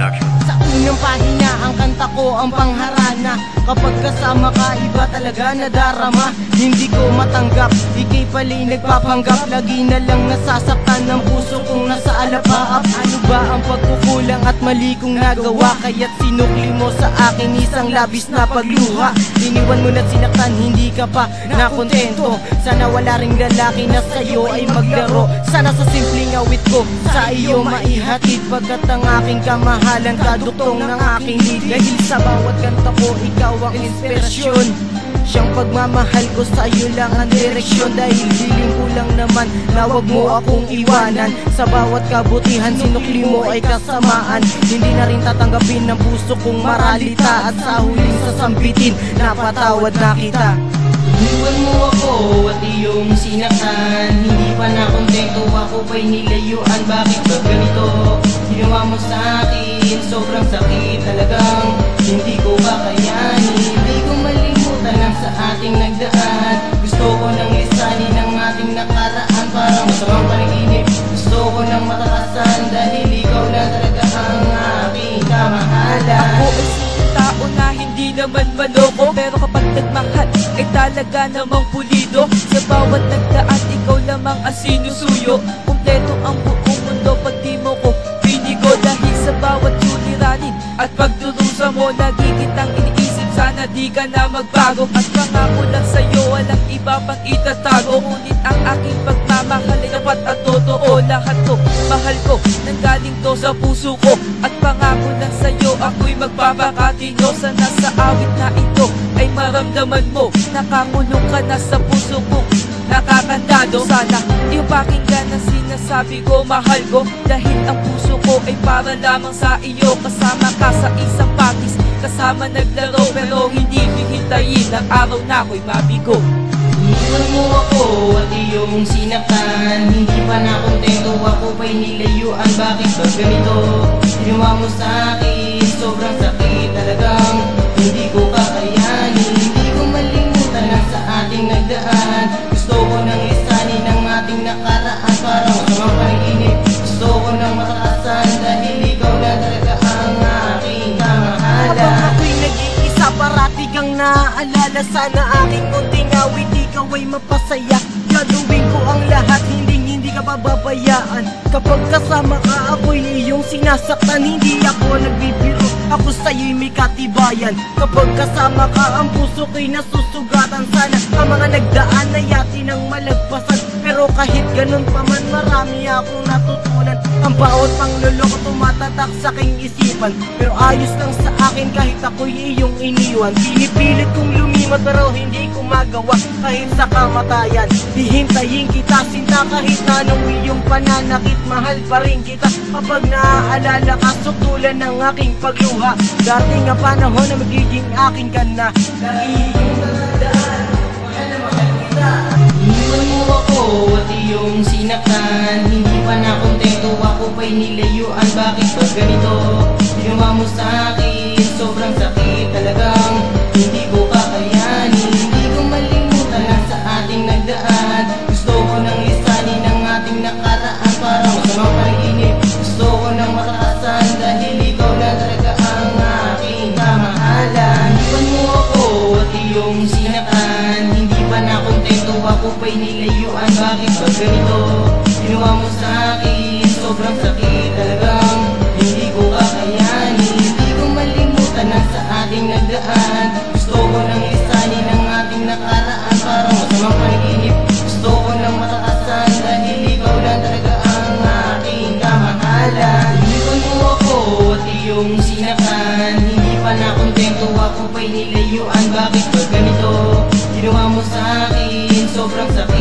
Production. Sa unang pahina ang kanta ko ang pangharana. Kapag kasama ka iba talaga nadarama. Hindi ko matanggap, ikay pali nagpapanggap. Lagi na lang nasasaktan ng puso kong nasa alapaap. Ano ba ang pagkukulang at mali kong nagawa? Kaya't sinukli mo sa akin isang labis na pagluha. Iniwan mo na't sinaktan, hindi ka pa nakontento. Sana wala ring lalaki na sa'yo ay maglaro. Sana sa simpleng awit ko sa iyo maihatid. Pagkat ang aking kamahalan kaduktong ng aking hid. Dahil sa bawat kanta ko ikaw ang inspirasyon. Siyang pagmamahal ko sa iyo lang ang direksyon. Dahil hiling ko lang naman na wag mo akong iwanan. Sa bawat kabutihan sinukli mo ay kasamaan. Hindi na rin tatanggapin ng puso kong maralita. At sa huling sasambitin napatawad na kita. Iniwan mo ako at iyong sinaktan. Hindi pa nakontento, ako pa'y nilayuan. Bakit ba ganito? Ginawa mo sa akin, sobrang sakit talagang hindi ko kakayanin. Hindi ko malimutan ang sa ating nagdaan. Gusto ko nang lisanin ang ating nakaraan. Parang masamang panaginip, gusto ko nang matakasan. Dahil ikaw lang talaga ang aking kamahalan. Ako ay isang tao na hindi naman maloko, pero kapag nagmahal ay talaga namang pulido. Sa bawat nagdaan ikaw lamang ang sinusuyo. Kompleto ang buong mundo pag di mo ko pinigo. Dahil sa bawat suliranin at pagdurusa mo, lagi kitang iniisip, sana di ka na magbago. At pangako lang sa'yo, walang iba pang itatago. Ngunit ang aking pagmamahal ay dapat at totoo. Lahat to, mahal ko, nanggaling to sa puso ko. At pangako lang sa'yo, ako'y magpapakatino. Sana sa awit na ito ay maramdaman mo, nakakulong ka na sa puso kong nakakandado. Sana iyong pakinggan ang sinasabi ko, mahal ko. Dahil ang puso ko ay para lamang sa iyo. Kasama ka sa isang patis, kasama naglaro. Pero hindi hihintayin ang araw na ako'y mabigo. Iniwan mo ako at iyong sinaktan. Hindi pa nakontento, ako pa'y nilayuan. Bakit ba ganito? Ginawa mo sa akin, sobrang sakit talagang hindi ko kakayanin. Hindi ko malimutan ang sa ating nagdaan. Gusto ko nang lisanin ang ating nakaraan. Parang masamang panaginip, gusto ko nang matakasan. Dahil ikaw lang talaga ang aking kamahalan. Habang ako'y nag-iisa parati kang naaalala. Sana aking munting awit ikaw ay mapasaya. Gagawin ko ang lahat, hindi ka pababayaan. Kapag kasama ka ako'y iyong sinasaktan. Hindi ako nagbibiro, ako sa'yo'y may katibayan. Kapag kasama ka ang puso ko'y nasusugatan. Sana ang mga nagdaan ay atin ang malagpasan. Pero kahit ganun pa man marami akong natutunan. Ang bawat pangluloko tumatatak sa aking isipan. Pero ayos lang sa akin kahit ako'y iyong iniwan. Pinipilit kong lumimat pero hindi ko magawa. Kahit sa kamatayan hihintayin kita sinta. Kahit na anong iyong pananakit, mahal pa rin kita. Kapag naaalala ka, sutulan ng aking pagluha. Dati nga panahon na magiging akin ka na. Nagiging nagdaan, mahal na mahal kita. Iniwan mo ako at iyong sinaktan. Hindi pa nakontento, ako pa'y nilayuan. Bakit ba ganito? Ginawa mo sa akin, sobrang sakit talagang hindi ko kakayanin. Hindi ko malimutan ang sa ating nagdaan. Gusto ko nang lisanin ang ating nakaraan. Parang masamang panaginip, gusto ko nang matakasan. Dahil ikaw lang talaga ang aking kamahalan. Iniwan mo ako at iyong sinaktan. Hindi pa nakontento, ako pa'y nilayuan. Bakit ba ganito? Ginawa mo sa akin, sobrang sakit talagang hindi ko kakayanin. Hindi ko malimutan ang sa ating nagdaan. Gusto ko nang lisanin ang ating nakaraan. Parang masamang panaginip, gusto ko nang matakasan. Dahil ikaw lang talaga ang aking kamahalan. Iniwan mo ako at iyong sinaktan. Hindi pa nakontento, ako pa'y nilayuan. Bakit ba ganito? Ginawa mo sa akin, sobrang sakit